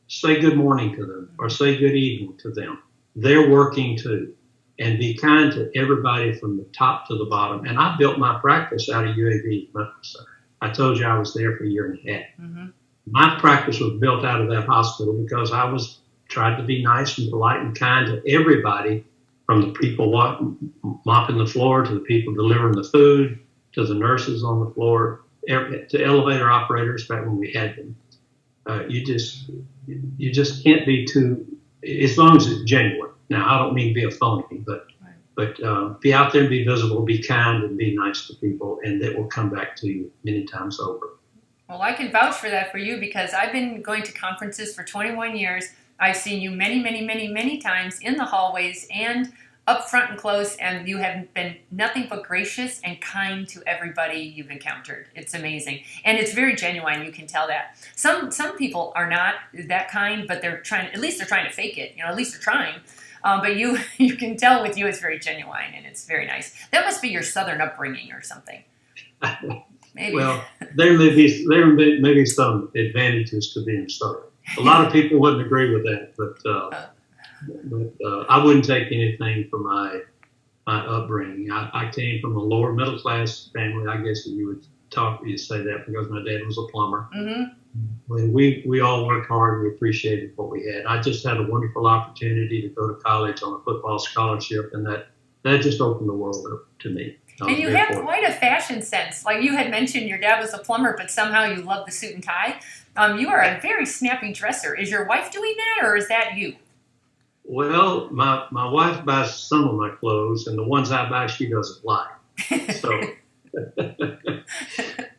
say good morning to them or say good evening to them. They're working too. And be kind to everybody from the top to the bottom. And I built my practice out of UAB Medical Center. I told you I was there for a year and a half. My practice was built out of that hospital because I tried to be nice and polite and kind to everybody, from the people mopping the floor to the people delivering the food to the nurses on the floor to elevator operators back when we had them. You just can't be too, as long as it's genuine. Now, I don't mean be a phony, but be out there and be visible, be kind and be nice to people, and it will come back to you many times over. Well, I can vouch for that for you, because I've been going to conferences for 21 years. I've seen you many, many, many, many times in the hallways and up front and close, and you have been nothing but gracious and kind to everybody you've encountered. It's amazing. And it's very genuine. You can tell that. Some people are not that kind, but they're trying to fake it. At least they're trying. But you can tell with you it's very genuine, and it's very nice. That must be your Southern upbringing or something. Maybe. Well, there may be some advantages to being Southern. A lot of people wouldn't agree with that, but I wouldn't take anything from my upbringing. I came from a lower middle class family. I guess you'd say that because my dad was a plumber. When we all worked hard and we appreciated what we had. I just had a wonderful opportunity to go to college on a football scholarship, and that just opened the world up to me. And you have quite a fashion sense. Like you had mentioned, your dad was a plumber, but somehow you love the suit and tie. You are a very snappy dresser. Is your wife doing that, or is that you? Well, my wife buys some of my clothes, and the ones I buy, she doesn't like. So,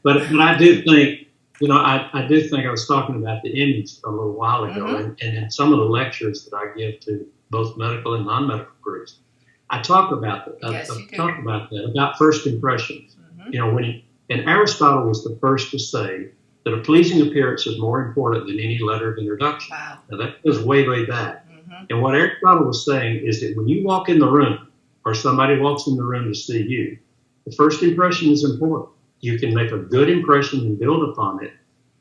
but I do think, I was talking about the image a little while ago, and in some of the lectures that I give to both medical and non-medical groups, I talk about that. About first impressions. And Aristotle was the first to say that a pleasing appearance is more important than any letter of introduction. Wow. Now that goes way, way back. And what Aristotle was saying is that when you walk in the room, or somebody walks in the room to see you, the first impression is important. You can make a good impression and build upon it.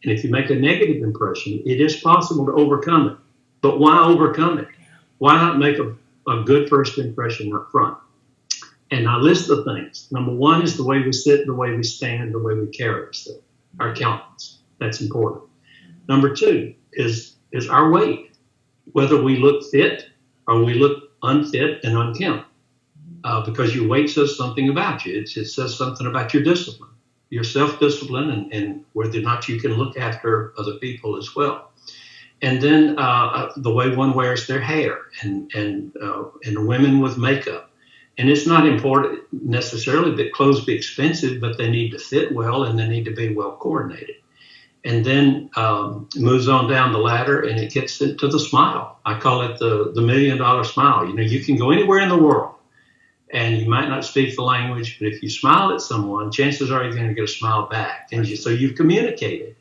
And if you make a negative impression, it is possible to overcome it. But why overcome it? Why not make a good first impression up front? And I list the things. Number one is the way we sit, the way we stand, the way we carry ourselves, our countenance. That's important. Number two is our weight, whether we look fit or we look unfit and unkempt, because your weight says something about you. It says something about your discipline, your self-discipline, and whether or not you can look after other people as well. And then the way one wears their hair, and women with makeup. And it's not important necessarily that clothes be expensive, but they need to fit well and they need to be well coordinated. And then moves on down the ladder, and it gets into the smile. I call it the $1 million smile. You know, you can go anywhere in the world, and you might not speak the language, but if you smile at someone, chances are you're going to get a smile back. And so you've communicated.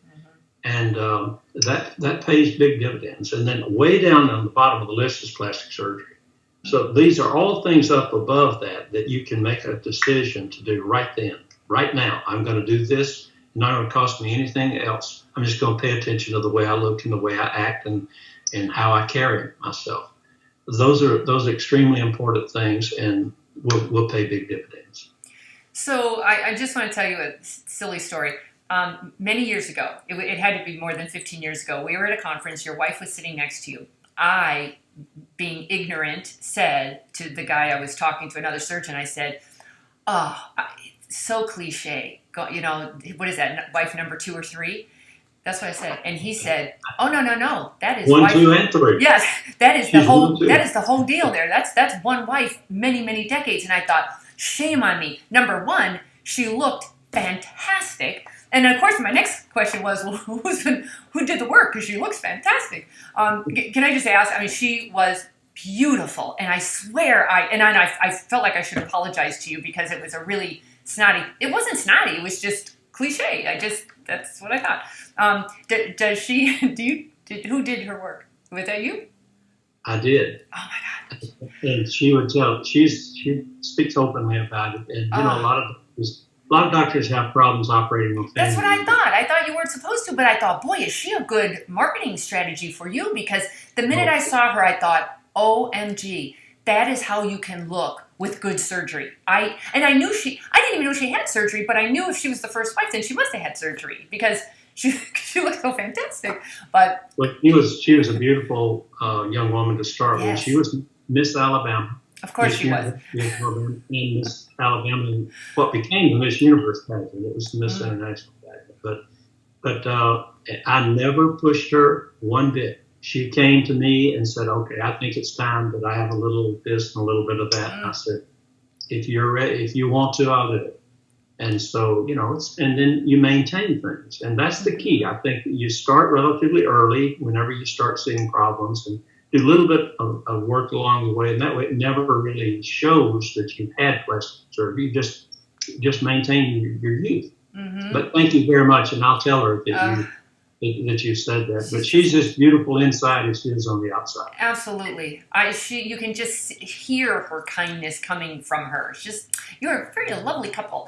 And that pays big dividends. And then way down on the bottom of the list is plastic surgery. So these are all things up above that you can make a decision to do right then, right now. I'm going to do this. Not going to cost me anything else. I'm just going to pay attention to the way I look and the way I act and how I carry myself. Those are extremely important things, and will pay big dividends. So I just want to tell you a silly story. Many years ago, it had to be more than 15 years ago, we were at a conference. Your wife was sitting next to you. I, being ignorant, said to the guy I was talking to, another surgeon, I said, "Oh, so cliche. You know, what is that? Wife number 2 or 3?" That's what I said. And he said, "Oh, no. That is 1, wife 2, and 3. Yes, that is the She's whole. 1, 2. That is the whole deal there. That's one wife, many decades." And I thought, shame on me. Number 1, she looked fantastic. And of course, my next question was, well, who did the work? Because she looks fantastic. Can I just ask? I mean, she was beautiful, and I swear, I felt like I should apologize to you because it was a really snotty. It wasn't snotty. It was just cliche. That's what I thought. Does she? Who did her work? Was that you? I did. Oh my God. And she would tell. She speaks openly about it, and you know, a lot of doctors have problems operating on family. That's what I thought. I thought you weren't supposed to, but I thought, boy, is she a good marketing strategy for you? Because the minute I saw her, I thought, OMG, that is how you can look with good surgery. I didn't even know she had surgery, but I knew if she was the first wife, then she must have had surgery because she looked so fantastic. But she was a beautiful young woman to start with. She was Miss Alabama. Of course she was. And Miss Alabama, and what became the Miss Universe pageant. It was the Miss International pageant. But I never pushed her one bit. She came to me and said, "Okay, I think it's time that I have a little this and a little bit of that." And I said, "If you're ready, if you want to, I'll do it." And so, you know, and then you maintain things. And that's the key. I think you start relatively early whenever you start seeing problems, and do a little bit of work along the way, and that way it never really shows that you've had plastic surgery. You just maintain your youth. Mm-hmm. But thank you very much, and I'll tell her that you said that. But she's as beautiful inside as she is on the outside. Absolutely, you can just hear her kindness coming from her. It's just, you're a very lovely couple.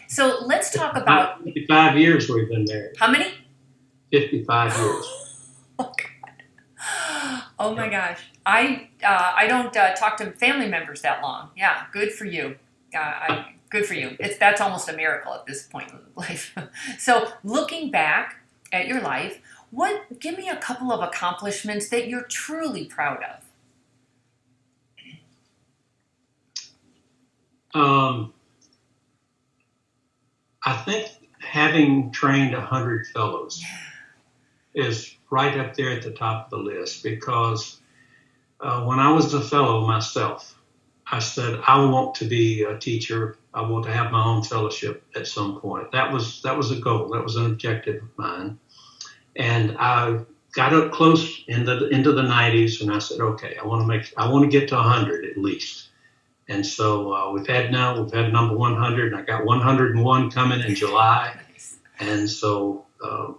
So let's talk about 55 years we've been married. How many? 55 years. Oh my gosh. I don't talk to family members that long. Yeah, good for you. Good for you. That's almost a miracle at this point in life. So looking back at your life, give me a couple of accomplishments that you're truly proud of. I think having trained 100 fellows is right up there at the top of the list, because when I was a fellow myself, I said, I want to be a teacher. I want to have my own fellowship at some point. That was a goal. That was an objective of mine. And I got up close into the 90s, and I said, okay, I want to get to 100 at least. And so we've had number 100, and I got 101 coming in July. Nice. And so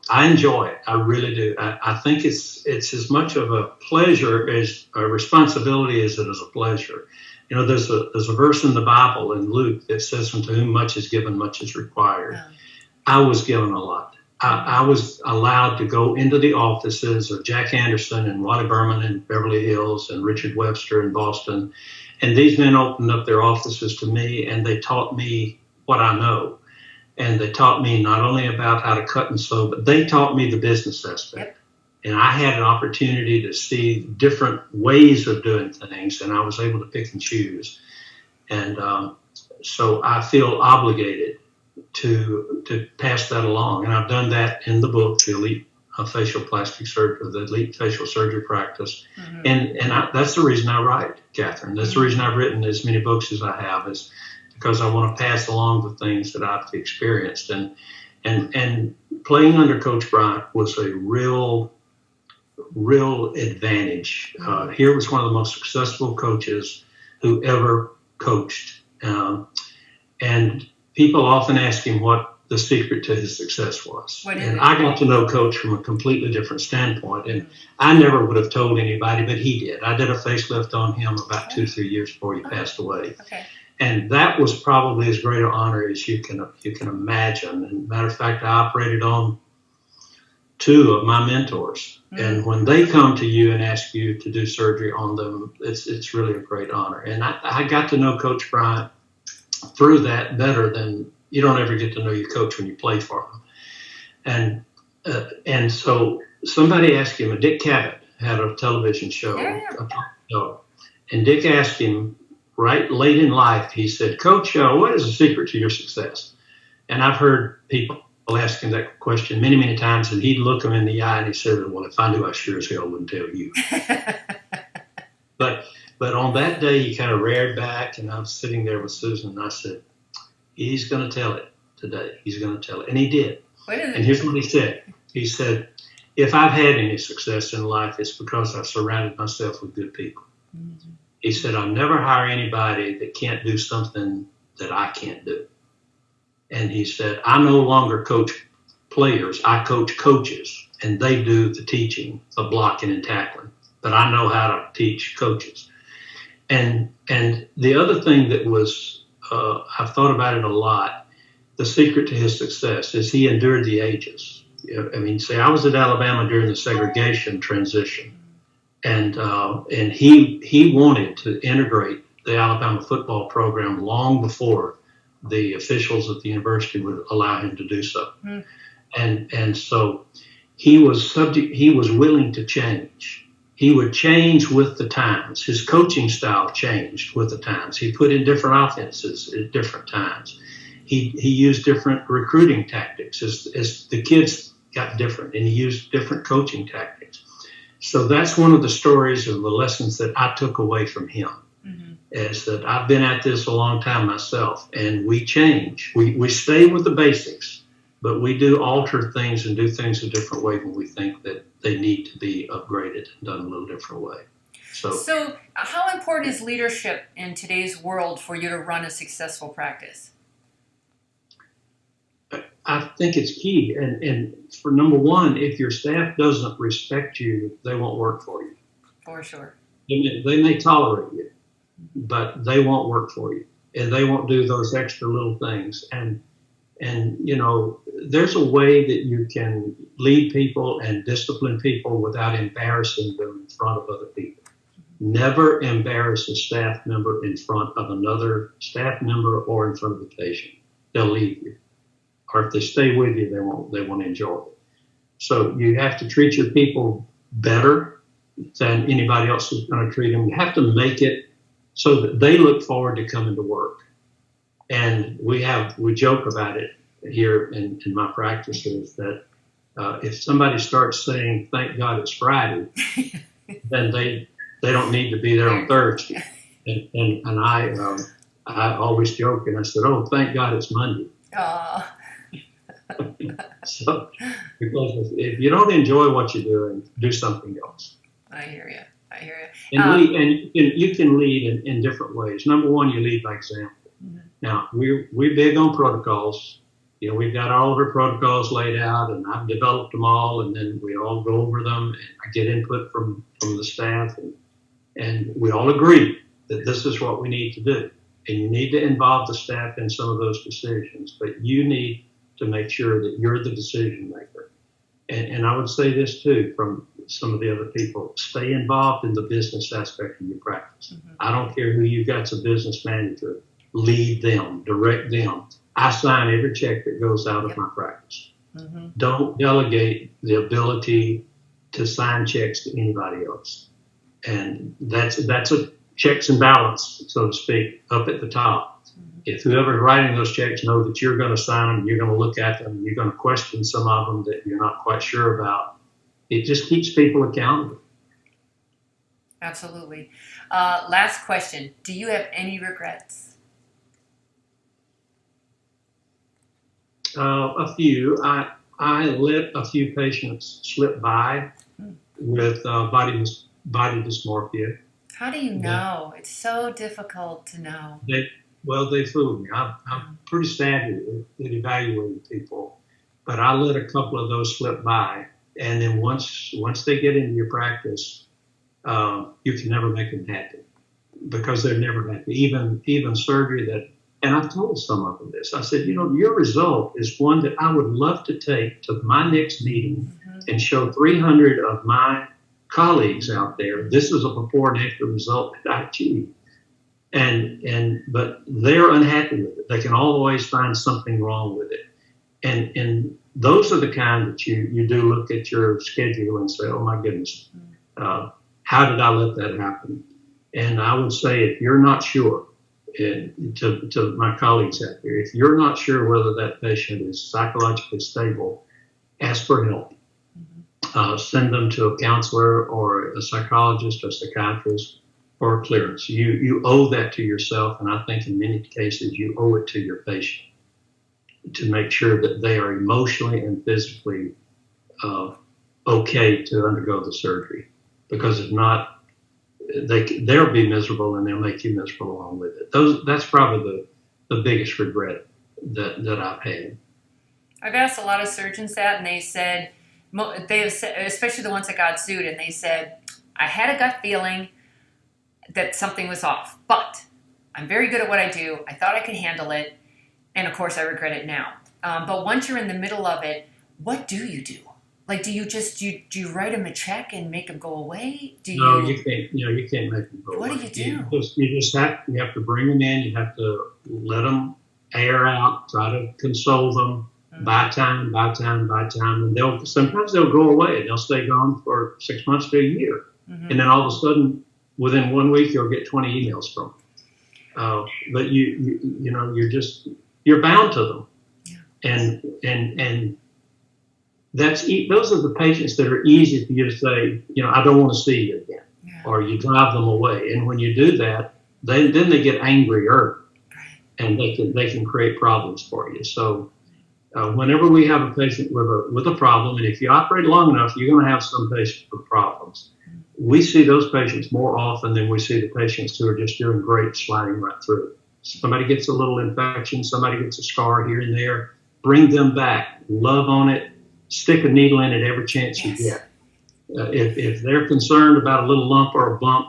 I enjoy it. I really do. I think it's as much of a pleasure as a responsibility as it is a pleasure. You know, there's a verse in the Bible in Luke that says, "Unto whom much is given, much is required." Yeah. I was given a lot. I was allowed to go into the offices of Jack Anderson and Wally Berman in Beverly Hills and Richard Webster in Boston. And these men opened up their offices to me, and they taught me what I know. And they taught me not only about how to cut and sew, but they taught me the business aspect. Yep. And I had an opportunity to see different ways of doing things, and I was able to pick and choose. And so I feel obligated to pass that along. And I've done that in the book, The Elite facial plastic surgery, the elite facial surgery practice. And that's the reason I write, Catherine. That's the reason I've written as many books as I have, is because I want to pass along the things that I've experienced. And playing under Coach Bryant was a real advantage. Here was one of the most successful coaches who ever coached. And people often ask him what the secret to his success was. And I got to know Coach from a completely different standpoint. And I never would have told anybody, but he did. I did a facelift on him about 2-3 years before he passed away. And that was probably as great an honor as you can imagine. And matter of fact, I operated on 2 of my mentors. And when they come to you and ask you to do surgery on them, it's really a great honor. And I got to know Coach Bryant through that better than you don't ever get to know your coach when you play for him. And so somebody asked him, Dick Cavett had a television show, and Dick asked him right late in life, he said, Coach, what is the secret to your success? And I've heard people ask him that question many, many times, and he'd look him in the eye and he said, well, if I knew, I sure as hell wouldn't tell you. But on that day, he kind of reared back, and I was sitting there with Susan, and I said, he's going to tell it today. He's going to tell it. And he did. And here's what he said. He said, if I've had any success in life, it's because I've surrounded myself with good people. He said, I'll never hire anybody that can't do something that I can't do. And he said, I no longer coach players. I coach coaches, and they do the teaching of blocking and tackling. But I know how to teach coaches. And the other thing that was, I've thought about it a lot, the secret to his success is he endured the ages. I mean, say, I was at Alabama during the segregation transition, and he wanted to integrate the Alabama football program long before the officials at the university would allow him to do so. And so he was willing to change. He would change with the times. His coaching style changed with the times. He put in different offenses at different times. He used different recruiting tactics as the kids got different, and he used different coaching tactics. So that's one of the stories of the lessons that I took away from him, is that I've been at this a long time myself, and we change. We stay with the basics, but we do alter things and do things a different way when we think that they need to be upgraded and done a little different way. So how important is leadership in today's world for you to run a successful practice? I think it's key. And for number one, if your staff doesn't respect you, they won't work for you. For sure. They may tolerate you, but they won't work for you. And they won't do those extra little things. And you know, there's a way that you can lead people and discipline people without embarrassing them in front of other people. Never embarrass a staff member in front of another staff member or in front of the patient. They'll leave you. Or if they stay with you, they won't enjoy it. So you have to treat your people better than anybody else is going to treat them. You have to make it so that they look forward to coming to work. And we joke about it here in my practices that if somebody starts saying, thank God it's Friday, then they don't need to be there on Thursday. And I always joke, and I said, oh, thank God it's Monday. So, because if you don't enjoy what you're doing, do something else. I hear you. And you can lead in different ways. Number one, you lead by example. Now, we're big on protocols. You know, we've got all of our protocols laid out, and I've developed them all, and then we all go over them, and I get input from the staff, and we all agree that this is what we need to do. And you need to involve the staff in some of those decisions, but you need to make sure that you're the decision maker. And I would say this too, from some of the other people, stay involved in the business aspect of your practice. I don't care who you've got as a business manager, lead them, direct them. I sign every check that goes out of my practice. Don't delegate the ability to sign checks to anybody else. And that's a checks and balance, so to speak, up at the top. If whoever's writing those checks know that you're going to sign them, you're going to look at them, you're going to question some of them that you're not quite sure about, it just keeps people accountable. Absolutely. Last question. Do you have any regrets? A few. I let a few patients slip by with body dysmorphia. How do you know? It's so difficult to know. They fooled me. I'm pretty savvy at evaluating people, but I let a couple of those slip by, and then once they get into your practice, you can never make them happy because they're never happy. Even surgery that, and I've told some of them this. I said, your result is one that I would love to take to my next meeting and show 300 of my colleagues out there. This is a before and after result that I achieved. But they're unhappy with it. They can always find something wrong with it. And those are the kind that you do look at your schedule and say, oh my goodness, how did I let that happen? And I would say, if you're not sure, to my colleagues out there, if you're not sure whether that patient is psychologically stable, ask for help. Send them to a counselor or a psychologist or psychiatrist for clearance. You owe that to yourself, and I think in many cases you owe it to your patient to make sure that they are emotionally and physically okay to undergo the surgery. Because if not, they'll be miserable and they'll make you miserable along with it. That's probably the biggest regret that I've had. I've asked a lot of surgeons that, and they said, especially the ones that got sued, and they said, I had a gut feeling that something was off, but I'm very good at what I do. I thought I could handle it, and of course I regret it now. But once you're in the middle of it, what do you do? Like, do you write them a check and make them go away? No, you can't. You can't make them go away. What do you do? You have to bring them in. You have to let them air out. Try to console them. By time, and sometimes they'll go away and they'll stay gone for 6 months to a year, and then all of a sudden, within 1 week, you'll get 20 emails from them. But you're bound to them, and those are the patients that are easy for you to say, I don't want to see you again, or you drive them away, and when you do that, then they get angrier, and they can create problems for you. So. Whenever we have a patient with a problem, and if you operate long enough, you're going to have some patients with problems. We see those patients more often than we see the patients who are just doing great, sliding right through. Somebody gets a little infection, somebody gets a scar here and there, bring them back, love on it, stick a needle in it every chance you get. If they're concerned about a little lump or a bump,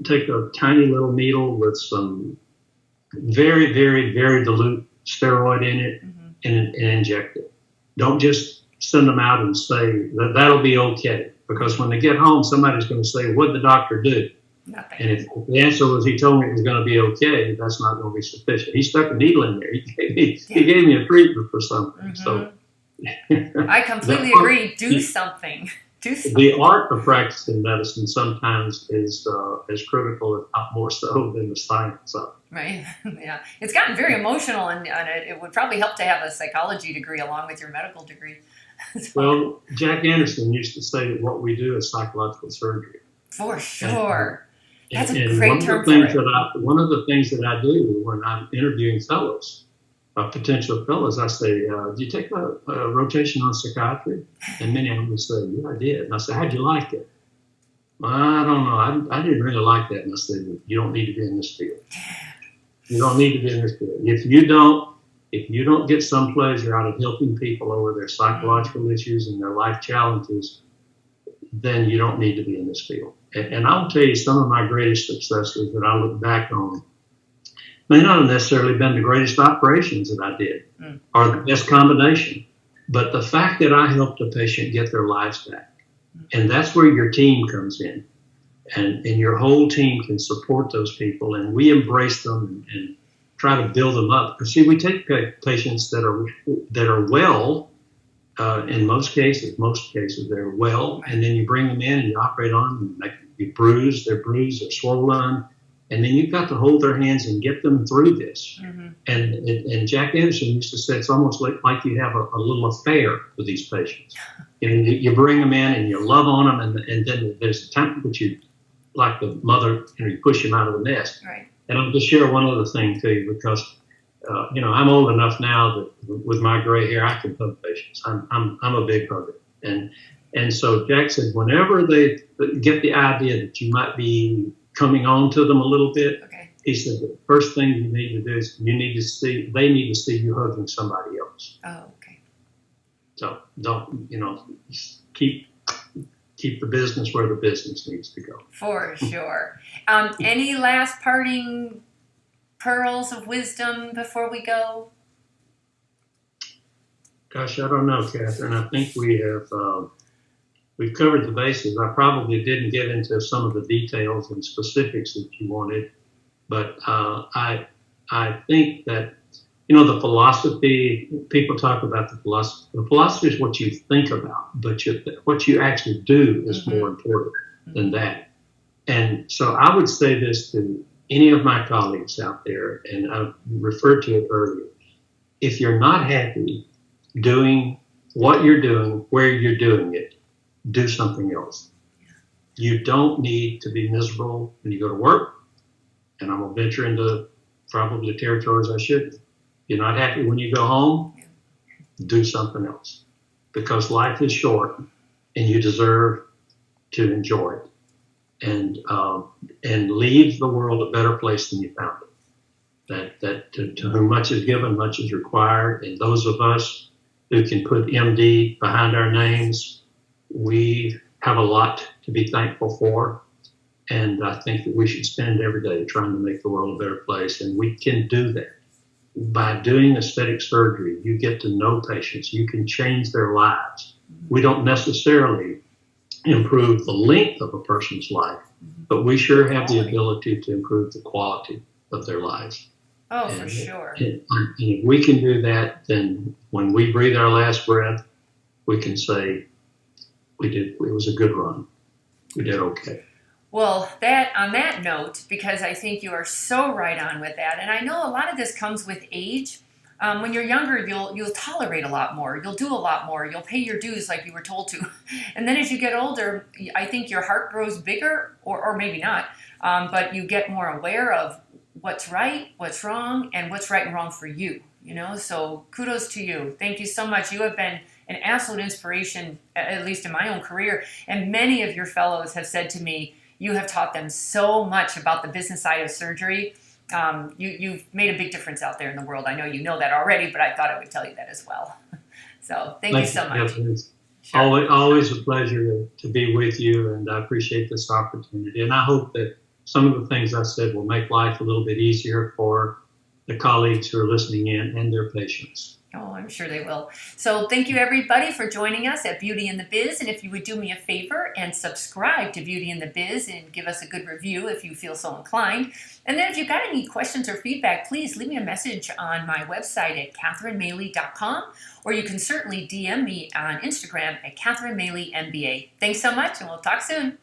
take a tiny little needle with some very, very, very dilute steroid in it, and inject it. Don't just send them out and say that'll be okay, because when they get home, somebody's going to say, "What'd the doctor do?" Nothing. And if the answer was he told me it was going to be okay, that's not going to be sufficient. He stuck a needle in there. He gave me a treatment for something. So I completely agree. Do something. The art of practicing medicine sometimes is as critical, if not more so, than the science of it. Right. Yeah. It's gotten very emotional, and it would probably help to have a psychology degree along with your medical degree. Well, Jack Anderson used to say that what we do is psychological surgery. For sure. That's a and great term for it. One of the things that I do when I'm interviewing fellows, potential fellows, I say, do you take a rotation on psychiatry? And many of them will say, yeah, I did. And I say, how'd you like it? Well, I don't know. I didn't really like that. And I said, you don't need to be in this field. You don't need to be in this field. If you don't get some pleasure out of helping people over their psychological issues and their life challenges, then you don't need to be in this field. And I'll tell you, some of my greatest successes that I look back on may not have necessarily been the greatest operations that I did or the best combination, but the fact that I helped a patient get their lives back. And that's where your team comes in. And your whole team can support those people, and we embrace them and try to build them up. Because see, we take patients that are well, in most cases they're well, and then you bring them in and you operate on them, and they're bruised, they're swollen, And then you've got to hold their hands and get them through this. Mm-hmm. And Jack Anderson used to say it's almost like you have a little affair with these patients. You bring them in and you love on them, and then there's a time that you, like the mother, you push them out of the nest. Right. And I'll just share one other thing too, because I'm old enough now that with my gray hair I can hug patients. I'm a big hugger, and so Jack said whenever they get the idea that you might be coming on to them a little bit, okay. He said the first thing you need to do is they need to see you hugging somebody else. Oh, okay. So don't keep the business where the business needs to go. For sure. Any last parting pearls of wisdom before we go? Gosh, I don't know, Catherine. I think we've covered the bases. I probably didn't get into some of the details and specifics that you wanted, but I think that the philosophy. People talk about the philosophy. The philosophy is what you think about, but what you actually do is more important than that. And so I would say this to any of my colleagues out there, and I referred to it earlier. If you're not happy doing what you're doing, where you're doing it, do something else. You don't need to be miserable when you go to work, and I'm going to venture into probably territories I shouldn't. You're not happy when you go home, do something else, because life is short and you deserve to enjoy it, and leave the world a better place than you found it. That to whom much is given, much is required, and those of us who can put MD behind our names, we have a lot to be thankful for, and I think that we should spend every day trying to make the world a better place, and we can do that. By doing aesthetic surgery, you get to know patients. You can change their lives. We don't necessarily improve the length of a person's life, but we sure have the ability to improve the quality of their lives. Oh, for sure. And if we can do that, then when we breathe our last breath, we can say, it was a good run. We did okay. Well, on that note, because I think you are so right on with that, and I know a lot of this comes with age. When you're younger, you'll tolerate a lot more. You'll do a lot more. You'll pay your dues like you were told to. And then as you get older, I think your heart grows bigger, or maybe not, but you get more aware of what's right, what's wrong, and what's right and wrong for you. So kudos to you. Thank you so much. You have been an absolute inspiration, at least in my own career. And many of your fellows have said to me, you have taught them so much about the business side of surgery. You've made a big difference out there in the world. I know you know that already, but I thought I would tell you that as well. So thank you so much. Sure. Always a pleasure to be with you, and I appreciate this opportunity. And I hope that some of the things I said will make life a little bit easier for the colleagues who are listening in and their patients. Oh, I'm sure they will. So thank you, everybody, for joining us at Beauty in the Biz. And if you would do me a favor and subscribe to Beauty in the Biz and give us a good review if you feel so inclined. And then if you've got any questions or feedback, please leave me a message on my website at catherinemaley.com, or you can certainly DM me on Instagram at Catherine Maley MBA. Thanks so much, and we'll talk soon.